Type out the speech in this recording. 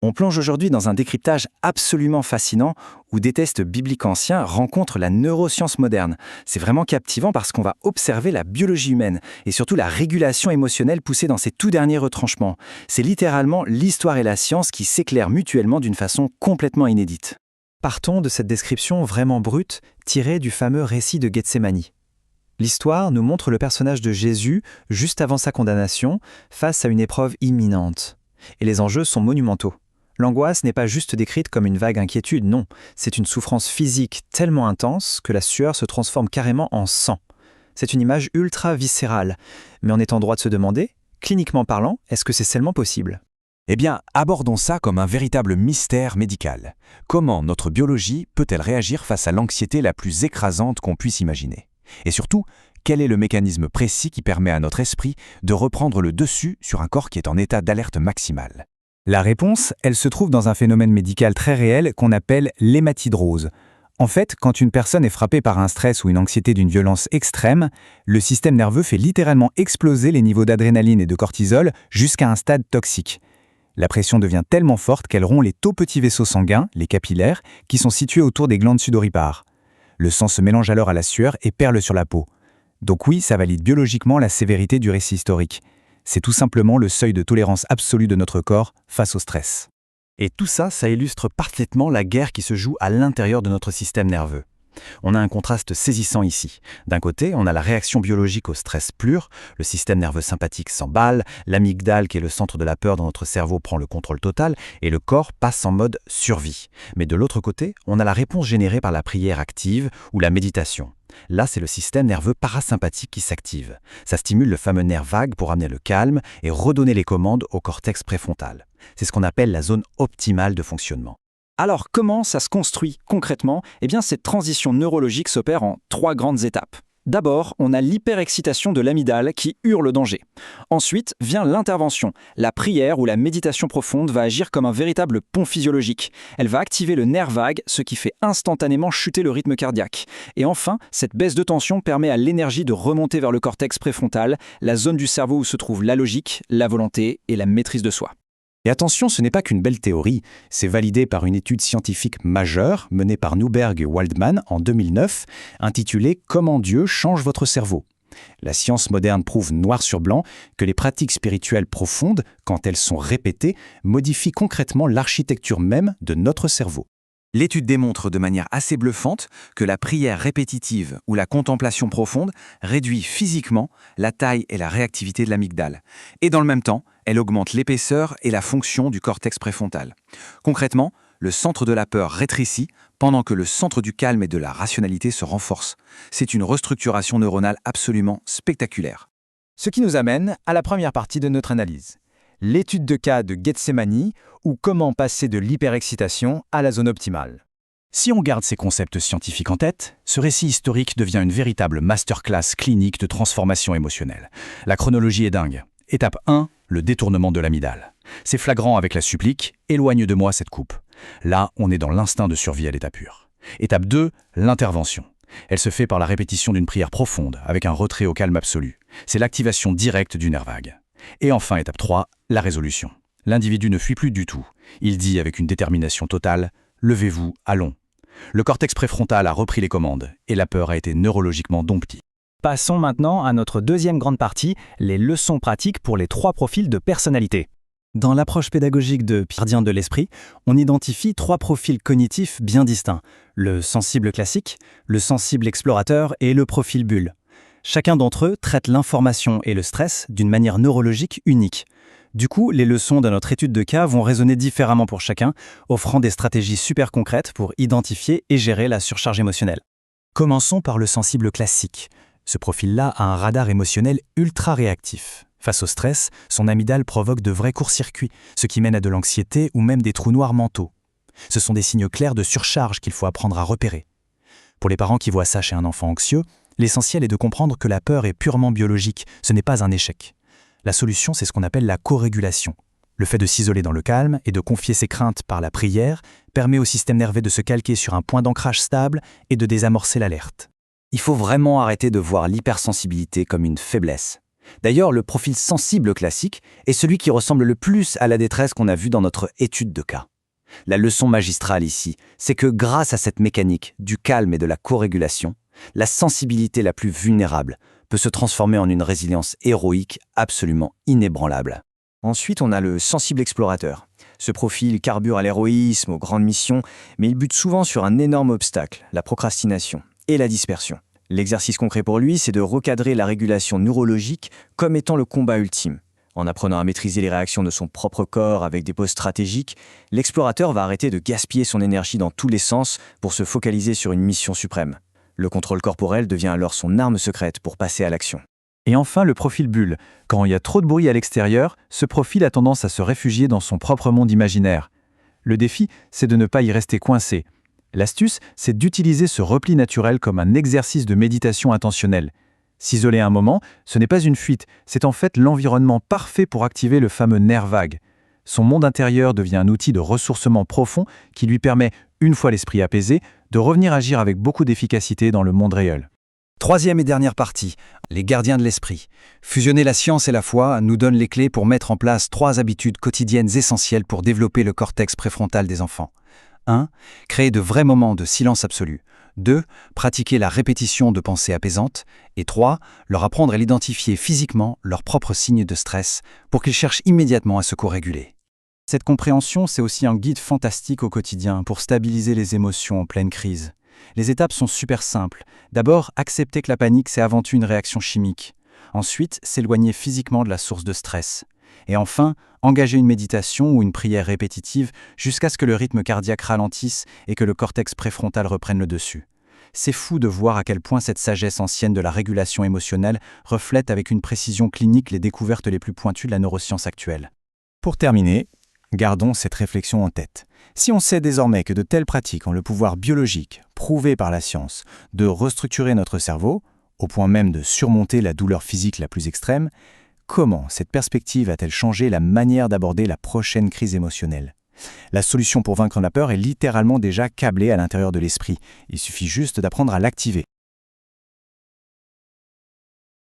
On plonge aujourd'hui dans un décryptage absolument fascinant où des tests bibliques anciens rencontrent la neuroscience moderne. C'est vraiment captivant parce qu'on va observer la biologie humaine et surtout la régulation émotionnelle poussée dans ses tout derniers retranchements. C'est littéralement l'histoire et la science qui s'éclairent mutuellement d'une façon complètement inédite. Partons de cette description vraiment brute, tirée du fameux récit de Gethsémani. L'histoire nous montre le personnage de Jésus, juste avant sa condamnation, face à une épreuve imminente. Et les enjeux sont monumentaux. L'angoisse n'est pas juste décrite comme une vague inquiétude, non. C'est une souffrance physique tellement intense que la sueur se transforme carrément en sang. C'est une image ultra viscérale. Mais on est en droit de se demander, cliniquement parlant, est-ce que c'est seulement possible ? Eh bien, abordons ça comme un véritable mystère médical. Comment notre biologie peut-elle réagir face à l'anxiété la plus écrasante qu'on puisse imaginer ? Et surtout, quel est le mécanisme précis qui permet à notre esprit de reprendre le dessus sur un corps qui est en état d'alerte maximale ? La réponse, elle se trouve dans un phénomène médical très réel qu'on appelle l'hématidrose. En fait, quand une personne est frappée par un stress ou une anxiété d'une violence extrême, le système nerveux fait littéralement exploser les niveaux d'adrénaline et de cortisol jusqu'à un stade toxique. La pression devient tellement forte qu'elle rompt les tout petits vaisseaux sanguins, les capillaires, qui sont situés autour des glandes sudoripares. Le sang se mélange alors à la sueur et perle sur la peau. Donc oui, ça valide biologiquement la sévérité du récit historique. C'est tout simplement le seuil de tolérance absolue de notre corps face au stress. Et tout ça, ça illustre parfaitement la guerre qui se joue à l'intérieur de notre système nerveux. On a un contraste saisissant ici. D'un côté, on a la réaction biologique au stress pur, le système nerveux sympathique s'emballe, l'amygdale qui est le centre de la peur dans notre cerveau prend le contrôle total et le corps passe en mode survie. Mais de l'autre côté, on a la réponse générée par la prière active ou la méditation. Là, c'est le système nerveux parasympathique qui s'active. Ça stimule le fameux nerf vague pour amener le calme et redonner les commandes au cortex préfrontal. C'est ce qu'on appelle la zone optimale de fonctionnement. Alors, comment ça se construit concrètement ? Eh bien, cette transition neurologique s'opère en 3 grandes étapes. D'abord, on a l'hyperexcitation de l'amygdale qui hurle le danger. Ensuite vient l'intervention. La prière ou la méditation profonde va agir comme un véritable pont physiologique. Elle va activer le nerf vague, ce qui fait instantanément chuter le rythme cardiaque. Et enfin, cette baisse de tension permet à l'énergie de remonter vers le cortex préfrontal, la zone du cerveau où se trouve la logique, la volonté et la maîtrise de soi. Et attention, ce n'est pas qu'une belle théorie, c'est validé par une étude scientifique majeure menée par Newberg et Waldman en 2009, intitulée « Comment Dieu change votre cerveau ». La science moderne prouve noir sur blanc que les pratiques spirituelles profondes, quand elles sont répétées, modifient concrètement l'architecture même de notre cerveau. L'étude démontre de manière assez bluffante que la prière répétitive ou la contemplation profonde réduit physiquement la taille et la réactivité de l'amygdale. Et dans le même temps, elle augmente l'épaisseur et la fonction du cortex préfrontal. Concrètement, le centre de la peur rétrécit pendant que le centre du calme et de la rationalité se renforce. C'est une restructuration neuronale absolument spectaculaire. Ce qui nous amène à la première partie de notre analyse. L'étude de cas de Gethsémani ou comment passer de l'hyperexcitation à la zone optimale. Si on garde ces concepts scientifiques en tête, ce récit historique devient une véritable masterclass clinique de transformation émotionnelle. La chronologie est dingue. Étape 1, le détournement de l'amygdale. C'est flagrant avec la supplique « Éloigne de moi cette coupe ». Là, on est dans l'instinct de survie à l'état pur. Étape 2, l'intervention. Elle se fait par la répétition d'une prière profonde, avec un retrait au calme absolu. C'est l'activation directe du nerf vague. Et enfin, étape 3, la résolution. L'individu ne fuit plus du tout. Il dit avec une détermination totale « Levez-vous, allons ». Le cortex préfrontal a repris les commandes et la peur a été neurologiquement domptée. Passons maintenant à notre deuxième grande partie, les leçons pratiques pour les 3 profils de personnalité. Dans l'approche pédagogique de Gardien de l'esprit, on identifie 3 profils cognitifs bien distincts, le sensible classique, le sensible explorateur et le profil bulle. Chacun d'entre eux traite l'information et le stress d'une manière neurologique unique. Du coup, les leçons de notre étude de cas vont résonner différemment pour chacun, offrant des stratégies super concrètes pour identifier et gérer la surcharge émotionnelle. Commençons par le sensible classique. Ce profil-là a un radar émotionnel ultra réactif. Face au stress, son amygdale provoque de vrais courts-circuits, ce qui mène à de l'anxiété ou même des trous noirs mentaux. Ce sont des signes clairs de surcharge qu'il faut apprendre à repérer. Pour les parents qui voient ça chez un enfant anxieux, l'essentiel est de comprendre que la peur est purement biologique, ce n'est pas un échec. La solution, c'est ce qu'on appelle la co-régulation. Le fait de s'isoler dans le calme et de confier ses craintes par la prière permet au système nerveux de se calquer sur un point d'ancrage stable et de désamorcer l'alerte. Il faut vraiment arrêter de voir l'hypersensibilité comme une faiblesse. D'ailleurs, le profil sensible classique est celui qui ressemble le plus à la détresse qu'on a vue dans notre étude de cas. La leçon magistrale ici, c'est que grâce à cette mécanique du calme et de la co-régulation, la sensibilité la plus vulnérable peut se transformer en une résilience héroïque absolument inébranlable. Ensuite, on a le sensible explorateur. Ce profil carbure à l'héroïsme, aux grandes missions, mais il bute souvent sur un énorme obstacle, la procrastination et la dispersion. L'exercice concret pour lui, c'est de recadrer la régulation neurologique comme étant le combat ultime. En apprenant à maîtriser les réactions de son propre corps avec des pauses stratégiques, l'explorateur va arrêter de gaspiller son énergie dans tous les sens pour se focaliser sur une mission suprême. Le contrôle corporel devient alors son arme secrète pour passer à l'action. Et enfin, le profil bulle. Quand il y a trop de bruit à l'extérieur, ce profil a tendance à se réfugier dans son propre monde imaginaire. Le défi, c'est de ne pas y rester coincé. L'astuce, c'est d'utiliser ce repli naturel comme un exercice de méditation intentionnelle. S'isoler un moment, ce n'est pas une fuite, c'est en fait l'environnement parfait pour activer le fameux nerf vague. Son monde intérieur devient un outil de ressourcement profond qui lui permet, une fois l'esprit apaisé, de revenir agir avec beaucoup d'efficacité dans le monde réel. Troisième et dernière partie, les gardiens de l'esprit. Fusionner la science et la foi nous donne les clés pour mettre en place 3 habitudes quotidiennes essentielles pour développer le cortex préfrontal des enfants. 1. Créer de vrais moments de silence absolu. 2. Pratiquer la répétition de pensées apaisantes. Et 3. Leur apprendre à l'identifier physiquement, leurs propres signes de stress, pour qu'ils cherchent immédiatement à se co-réguler. Cette compréhension, c'est aussi un guide fantastique au quotidien pour stabiliser les émotions en pleine crise. Les étapes sont super simples. D'abord, accepter que la panique, c'est avant tout une réaction chimique. Ensuite, s'éloigner physiquement de la source de stress. Et enfin, engager une méditation ou une prière répétitive jusqu'à ce que le rythme cardiaque ralentisse et que le cortex préfrontal reprenne le dessus. C'est fou de voir à quel point cette sagesse ancienne de la régulation émotionnelle reflète avec une précision clinique les découvertes les plus pointues de la neuroscience actuelle. Pour terminer, gardons cette réflexion en tête. Si on sait désormais que de telles pratiques ont le pouvoir biologique, prouvé par la science, de restructurer notre cerveau, au point même de surmonter la douleur physique la plus extrême, comment cette perspective a-t-elle changé la manière d'aborder la prochaine crise émotionnelle ? La solution pour vaincre la peur est littéralement déjà câblée à l'intérieur de l'esprit. Il suffit juste d'apprendre à l'activer.